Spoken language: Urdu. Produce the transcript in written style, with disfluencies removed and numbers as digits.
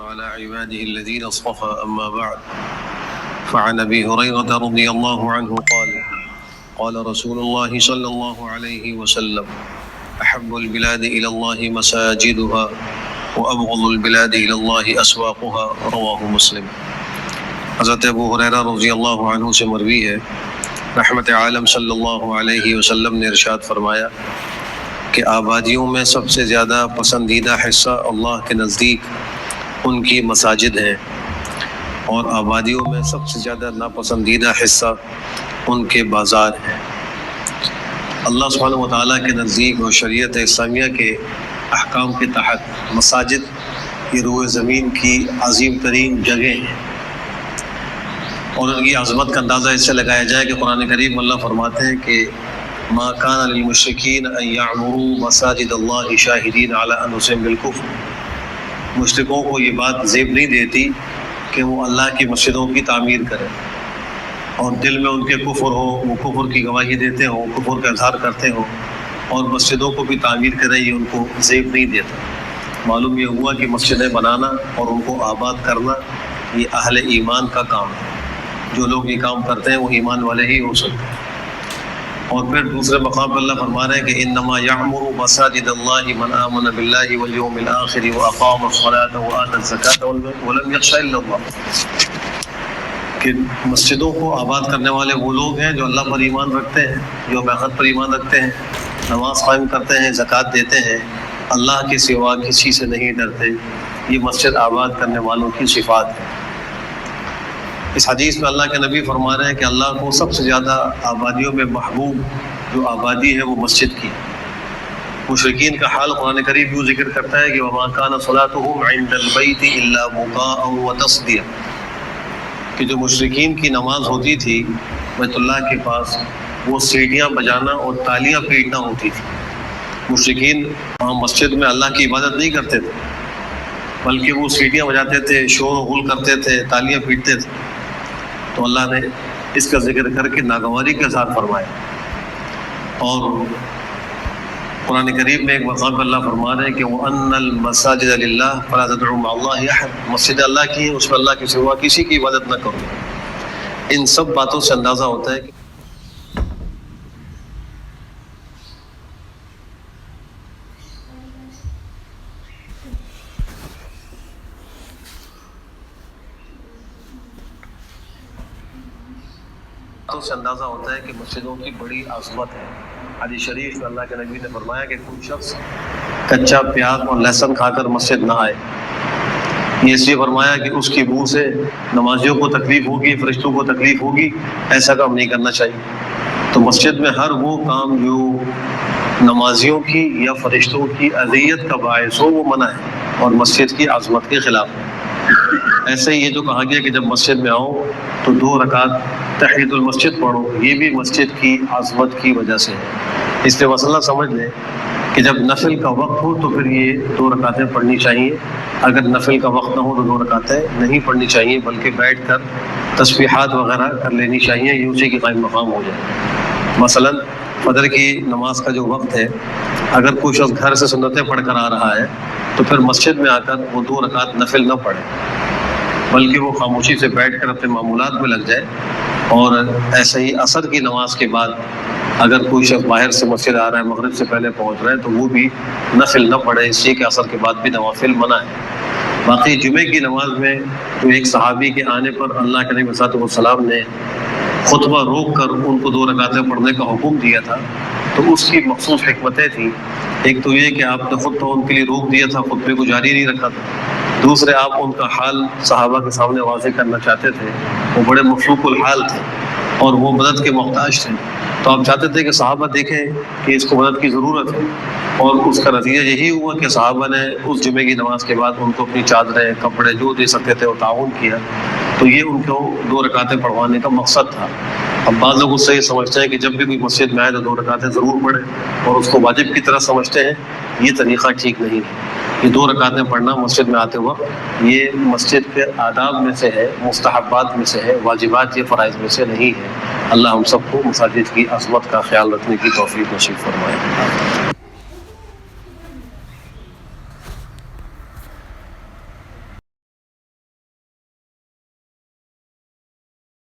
على عباده الذين اصطفى أما بعد فعن أبي هريرة رضي الله عنه قال رسول الله صلى الله عليه وسلم أحب البلاد إلى الله مساجدها وأبغض البلاد إلى الله أسواقها رواه مسلم۔ حضرت ابو ہریرہ رضی اللہ عنہ سے مروی ہے، رحمت عالم صلی اللہ علیہ وسلم نے ارشاد فرمایا کہ آبادیوں میں سب سے زیادہ پسندیدہ حصہ اللہ کے نزدیک ان کی مساجد ہیں، اور آبادیوں میں سب سے زیادہ ناپسندیدہ حصہ ان کے بازار ہیں۔ اللہ سبحانہ و تعالیٰ کے نزدیک اور شریعت اسلامیہ کے احکام کے تحت مساجد یہ روئے زمین کی عظیم ترین جگہیں ہیں، اور ان کی عظمت کا اندازہ اس سے لگایا جائے کہ قرآن کریم اللہ فرماتے ہیں کہ ما کان للمشرکین ان یعمروا مساجد اللہ شاہدین علی انفسہم بالکفر، مشرکوں کو یہ بات زیب نہیں دیتی کہ وہ اللہ کی مسجدوں کی تعمیر کریں اور دل میں ان کے کفر ہو، وہ کفر کی گواہی دیتے ہوں، کفر کا اظہار کرتے ہوں، اور مسجدوں کو بھی تعمیر کریں، یہ ان کو زیب نہیں دیتا۔ معلوم یہ ہوا کہ مسجدیں بنانا اور ان کو آباد کرنا یہ اہل ایمان کا کام ہے۔ جو لوگ یہ کام کرتے ہیں وہ ایمان والے ہی ہو سکتے ہیں۔ اور پھر دوسرے مقام پر اللہ فرما رہے ہیں کہ انما یعمر مساجد اللہ من آمن باللہ والیوم الآخر واقام الصلاۃ وآتى الزکاۃ ولم یخش الا اللہ، کہ مسجدوں کو آباد کرنے والے وہ لوگ ہیں جو اللہ پر ایمان رکھتے ہیں، جو آخرت پر ایمان رکھتے ہیں، نماز قائم کرتے ہیں، زکوٰۃ دیتے ہیں، اللہ کے سوا کسی سے نہیں ڈرتے۔ یہ مسجد آباد کرنے والوں کی صفات ہے۔ اس حدیث میں اللہ کے نبی فرما رہے ہیں کہ اللہ کو سب سے زیادہ آبادیوں میں محبوب جو آبادی ہے وہ مسجد کی۔ مشرکین کا حال قرآن کریم یوں ذکر کرتا ہے کہ وما کان صلاتهم عند البیت الا مقاء وتصدیہ، کہ جو مشرکین کی نماز ہوتی تھی بیت اللہ کے پاس وہ سیٹیاں بجانا اور تالیاں پیٹنا ہوتی تھی۔ مشرکین وہاں مسجد میں اللہ کی عبادت نہیں کرتے تھے، بلکہ وہ سیٹیاں بجاتے تھے، شور و غل کرتے تھے، تالیاں پیٹتے تھے۔ تو اللہ نے اس کا ذکر کر کے ناگواری کے ساتھ فرمایا۔ اور قرآن کریم میں ایک مقام پر اللہ فرما رہے ہیں کہ وَأَنَّ الْمَسَاجِدَ لِلَّهِ فَلَا تَدْعُوا مَعَ اللَّهِ أَحَدًا، مسجد اللہ کی ہے، اس میں اللہ کے سوا کسی کی عبادت نہ کرو۔ ان سب باتوں سے اندازہ ہوتا ہے کہ مسجدوں کی بڑی عظمت ہے۔ حدیث شریف میں اللہ کے نبی نے فرمایا کہ کوئی شخص کچا پیاز اور لہسن کھا کر مسجد نہ آئے، یہ اس لیے فرمایا کہ اس کی بو سے نمازیوں کو تکلیف ہوگی، فرشتوں کو تکلیف ہوگی، ایسا کام نہیں کرنا چاہیے۔ تو مسجد میں ہر وہ کام جو نمازیوں کی یا فرشتوں کی اذیت کا باعث ہو وہ منع ہے اور مسجد کی عظمت کے خلاف ہے۔ ایسے ہی یہ جو کہا گیا کہ جب مسجد میں آؤ تو 2 رکعت تحیۃ المسجد پڑھو، یہ بھی مسجد کی عظمت کی وجہ سے ہے۔ اس لیے مسئلہ سمجھ لیں کہ جب نفل کا وقت ہو تو پھر یہ 2 رکعتیں پڑھنی چاہیے، اگر نفل کا وقت نہ ہو تو 2 رکعتیں نہیں پڑھنی چاہیے، بلکہ بیٹھ کر تسبیحات وغیرہ کر لینی چاہیے، یہ اسی کی قائم مقام ہو جائے۔ مثلا فجر کی نماز کا جو وقت ہے، اگر کوئی شخص گھر سے سنتیں پڑھ کر آ رہا ہے تو پھر مسجد میں آ کر وہ 2 رکعت نفل نہ پڑھے، بلکہ وہ خاموشی سے بیٹھ کر اپنے معمولات میں لگ جائے۔ اور ایسے ہی عصر کی نماز کے بعد اگر کوئی شخص باہر سے مسجد آ رہا ہے، مغرب سے پہلے پہنچ رہا ہے، تو وہ بھی نفل نہ پڑھے، اس لیے کہ عصر کے بعد بھی نوافل منع ہے۔ باقی جمعے کی نماز میں جو ایک صحابی کے آنے پر اللہ کے نبی صلی اللہ علیہ وسلم نے خطبہ روک کر ان کو 2 رکعتیں پڑھنے کا حکم دیا تھا، تو اس کی مخصوص حکمتیں تھیں۔ ایک تو یہ کہ آپ نے خود تو ان کے لیے روک دیا تھا، خطبے کو جاری نہیں رکھا تھا۔ دوسرے، آپ ان کا حال صحابہ کے سامنے واضح کرنا چاہتے تھے، وہ بڑے مفلوق الحال تھے اور وہ مدد کے محتاج تھے، تو آپ چاہتے تھے کہ صحابہ دیکھیں کہ اس کو مدد کی ضرورت ہے، اور اس کا نتیجہ یہی ہوا کہ صحابہ نے اس جمعے کی نماز کے بعد ان کو اپنی چادریں، کپڑے جو دے سکتے تھے وہ تعاون کیا۔ تو یہ ان کو 2 رکعتیں پڑھوانے کا مقصد تھا۔ اب بعض لوگ اس سے یہ سمجھتے ہیں کہ جب بھی کوئی مسجد میں آئے تو 2 رکعتیں ضرور پڑھیں اور اس کو واجب کی طرح سمجھتے ہیں، یہ طریقہ ٹھیک نہیں ہے۔ یہ 2 رکعتیں پڑھنا مسجد میں آتے وقت یہ مسجد کے آداب میں سے ہے، مستحبات میں سے ہے، واجبات یا فرائض میں سے نہیں ہے۔ اللہ ہم سب کو مساجد کی عظمت کا خیال رکھنے کی توفیق نصیب فرمائے۔